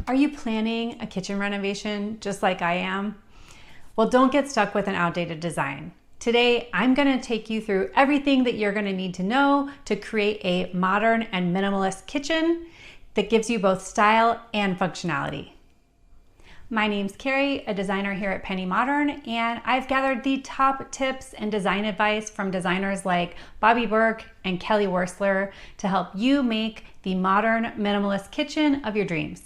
Are you planning a kitchen renovation just like I am? Well, don't get stuck with an outdated design. Today, I'm going to take you through everything that you're going to need to know to create a modern and minimalist kitchen that gives you both style and functionality. My name's Carrie, a designer here at Penny Modern, and I've gathered the top tips and design advice from designers like Bobby Burke and Kelly Wearstler to help you make the modern minimalist kitchen of your dreams.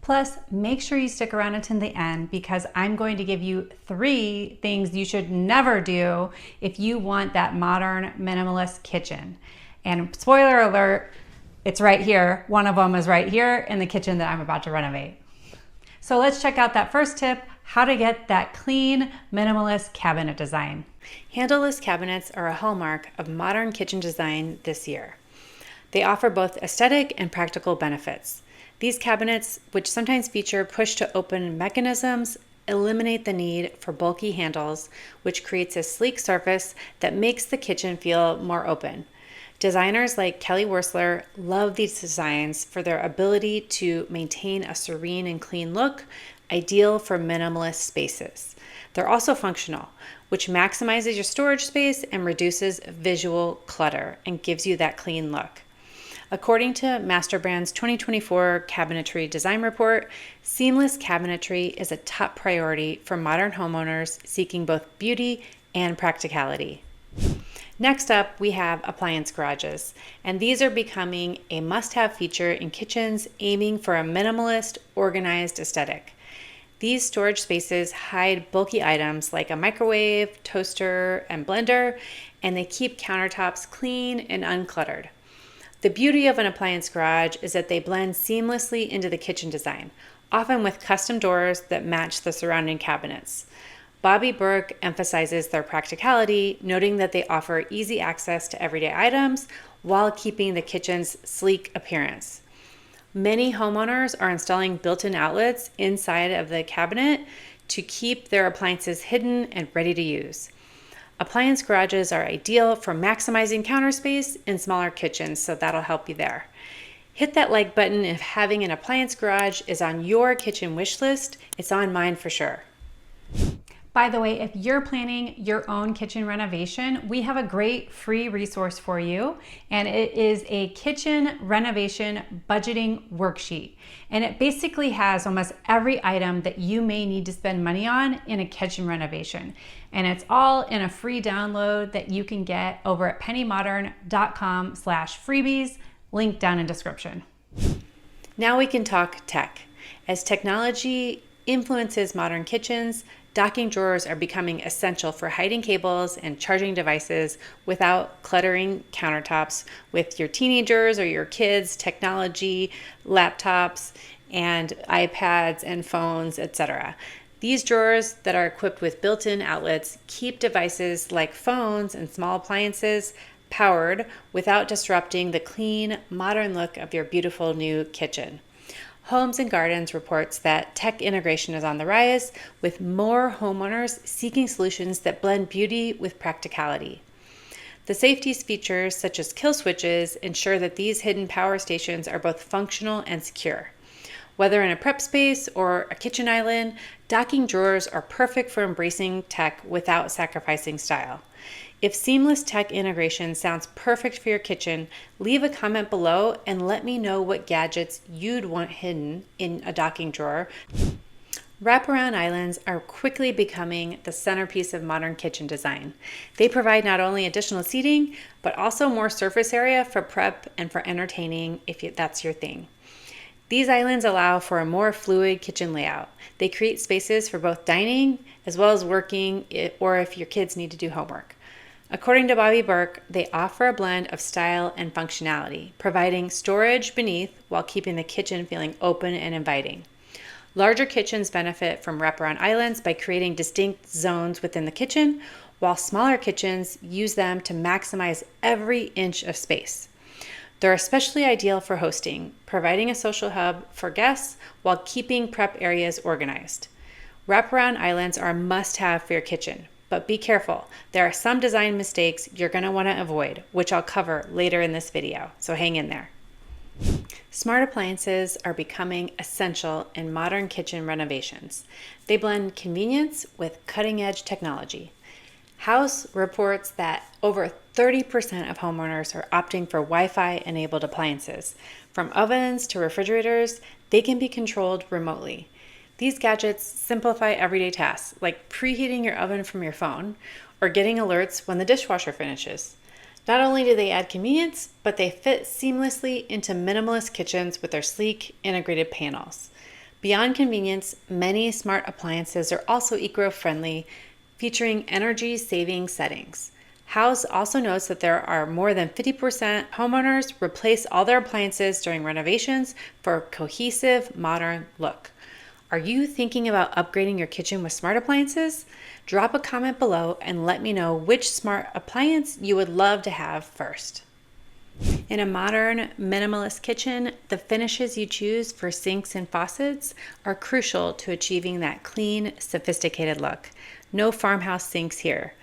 Plus, make sure you stick around until the end because I'm going to give you 3 things you should never do if you want that modern minimalist kitchen. And spoiler alert, it's right here. One of them is right here in the kitchen that I'm about to renovate. So let's check out that first tip, how to get that clean, minimalist cabinet design. Handleless cabinets are a hallmark of modern kitchen design this year. They offer both aesthetic and practical benefits. These cabinets, which sometimes feature push-to-open mechanisms, eliminate the need for bulky handles, which creates a sleek surface that makes the kitchen feel more open. Designers like Kelly Wearstler love these designs for their ability to maintain a serene and clean look, ideal for minimalist spaces. They're also functional, which maximizes your storage space and reduces visual clutter and gives you that clean look. According to Master Brand's 2024 Cabinetry Design Report, seamless cabinetry is a top priority for modern homeowners seeking both beauty and practicality. Next up, we have appliance garages, and these are becoming a must-have feature in kitchens aiming for a minimalist, organized aesthetic. These storage spaces hide bulky items like a microwave, toaster, and blender, and they keep countertops clean and uncluttered. The beauty of an appliance garage is that they blend seamlessly into the kitchen design, often with custom doors that match the surrounding cabinets. Bobby Burke emphasizes their practicality, noting that they offer easy access to everyday items while keeping the kitchen's sleek appearance. Many homeowners are installing built-in outlets inside of the cabinet to keep their appliances hidden and ready to use. Appliance garages are ideal for maximizing counter space in smaller kitchens, so that'll help you there. Hit that like button if having an appliance garage is on your kitchen wish list. It's on mine for sure. By the way, if you're planning your own kitchen renovation, we have a great free resource for you, and it is a kitchen renovation budgeting worksheet. And it basically has almost every item that you may need to spend money on in a kitchen renovation. And it's all in a free download that you can get over at pennymodern.com/freebies, link down in description. Now we can talk tech. As technology influences modern kitchens, docking drawers are becoming essential for hiding cables and charging devices without cluttering countertops with your teenagers or your kids' technology, laptops, and iPads and phones, etc. These drawers that are equipped with built-in outlets keep devices like phones and small appliances powered without disrupting the clean, modern look of your beautiful new kitchen. Homes and Gardens reports that tech integration is on the rise, with more homeowners seeking solutions that blend beauty with practicality. The safety features, such as kill switches, ensure that these hidden power stations are both functional and secure. Whether in a prep space or a kitchen island, docking drawers are perfect for embracing tech without sacrificing style. If seamless tech integration sounds perfect for your kitchen, leave a comment below and let me know what gadgets you'd want hidden in a docking drawer. Wraparound Islands are quickly becoming the centerpiece of modern kitchen design. They provide not only additional seating, but also more surface area for prep and for entertaining if that's your thing. These islands allow for a more fluid kitchen layout. They create spaces for both dining as well as working or if your kids need to do homework. According to Bobby Burke, they offer a blend of style and functionality, providing storage beneath while keeping the kitchen feeling open and inviting. Larger kitchens benefit from wraparound islands by creating distinct zones within the kitchen, while smaller kitchens use them to maximize every inch of space. They're especially ideal for hosting, providing a social hub for guests while keeping prep areas organized. Wraparound islands are a must-have for your kitchen, but be careful. There are some design mistakes you're going to want to avoid, which I'll cover later in this video, so hang in there. Smart appliances are becoming essential in modern kitchen renovations. They blend convenience with cutting-edge technology. House reports that over 30% of homeowners are opting for Wi-Fi enabled appliances. From ovens to refrigerators, they can be controlled remotely. These gadgets simplify everyday tasks like preheating your oven from your phone or getting alerts when the dishwasher finishes. Not only do they add convenience, but they fit seamlessly into minimalist kitchens with their sleek, integrated panels. Beyond convenience, many smart appliances are also eco-friendly, featuring energy-saving settings. House also notes that there are more than 50% homeowners replace all their appliances during renovations for a cohesive, modern look. Are you thinking about upgrading your kitchen with smart appliances? Drop a comment below and let me know which smart appliance you would love to have first. In a modern, minimalist kitchen, the finishes you choose for sinks and faucets are crucial to achieving that clean, sophisticated look. No farmhouse sinks here.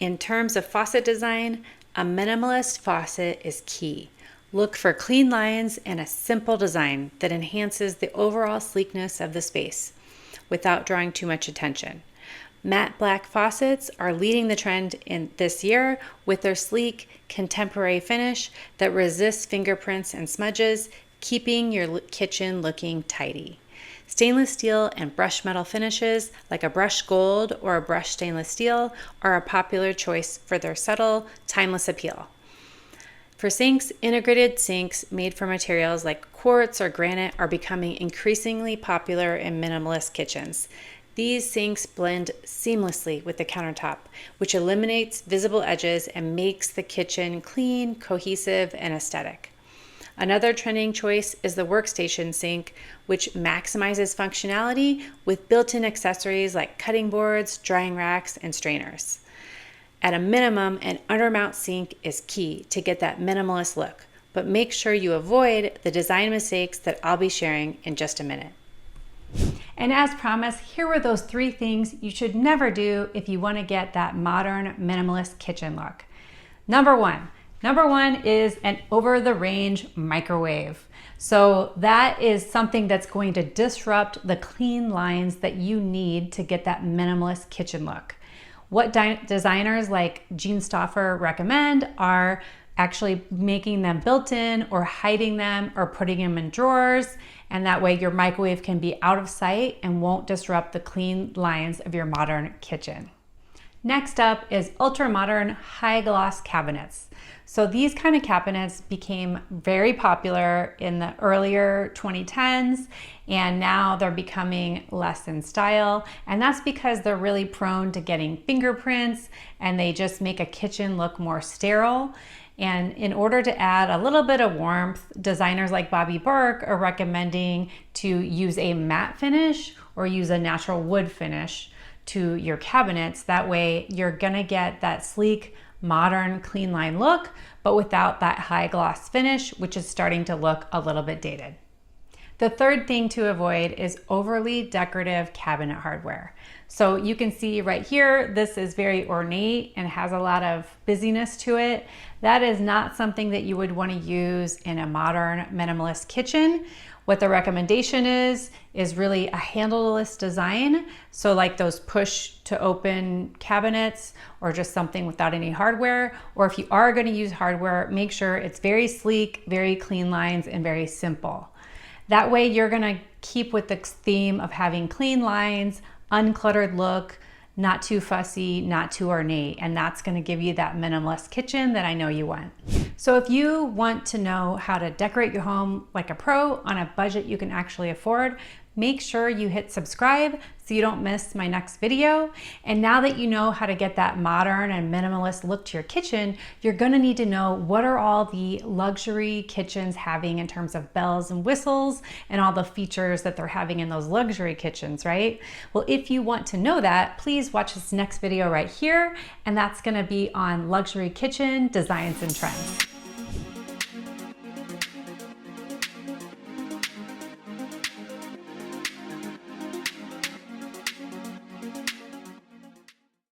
In terms of faucet design, a minimalist faucet is key. Look for clean lines and a simple design that enhances the overall sleekness of the space without drawing too much attention. Matte black faucets are leading the trend in this year with their sleek, contemporary finish that resists fingerprints and smudges, keeping your kitchen looking tidy. Stainless steel and brushed metal finishes like a brushed gold or a brushed stainless steel are a popular choice for their subtle, timeless appeal. For sinks, integrated sinks made from materials like quartz or granite are becoming increasingly popular in minimalist kitchens. These sinks blend seamlessly with the countertop, which eliminates visible edges and makes the kitchen clean, cohesive, and aesthetic. Another trending choice is the workstation sink, which maximizes functionality with built-in accessories like cutting boards, drying racks, and strainers. At a minimum, an undermount sink is key to get that minimalist look, but make sure you avoid the design mistakes that I'll be sharing in just a minute. And as promised, here were those 3 things you should never do if you want to get that modern minimalist kitchen look. Number one is an over-the-range microwave. So that is something that's going to disrupt the clean lines that you need to get that minimalist kitchen look. What designers like Gene Stoffer recommend are actually making them built-in or hiding them or putting them in drawers, and that way your microwave can be out of sight and won't disrupt the clean lines of your modern kitchen. Next up is ultra-modern high-gloss cabinets. So these kind of cabinets became very popular in the earlier 2010s, and now they're becoming less in style. And that's because they're really prone to getting fingerprints, and they just make a kitchen look more sterile. And in order to add a little bit of warmth, designers like Bobby Burke are recommending to use a matte finish or use a natural wood finish to your cabinets. That way you're gonna get that sleek, modern, clean line look, but without that high gloss finish, which is starting to look a little bit dated. The third thing to avoid is overly decorative cabinet hardware. So you can see right here, this is very ornate and has a lot of busyness to it. That is not something that you would want to use in a modern minimalist kitchen. What the recommendation is really a handleless design. So like those push to open cabinets, or just something without any hardware. Or if you are going to use hardware, make sure it's very sleek, very clean lines, and very simple. That way you're going to keep with the theme of having clean lines, uncluttered look, not too fussy, not too ornate, and that's going to give you that minimalist kitchen that I know you want. So if you want to know how to decorate your home like a pro on a budget you can actually afford, make sure you hit subscribe so you don't miss my next video. And now that you know how to get that modern and minimalist look to your kitchen, you're gonna need to know what are all the luxury kitchens having in terms of bells and whistles and all the features that they're having in those luxury kitchens, right? Well, if you want to know that, please watch this next video right here, and that's gonna be on luxury kitchen designs and trends.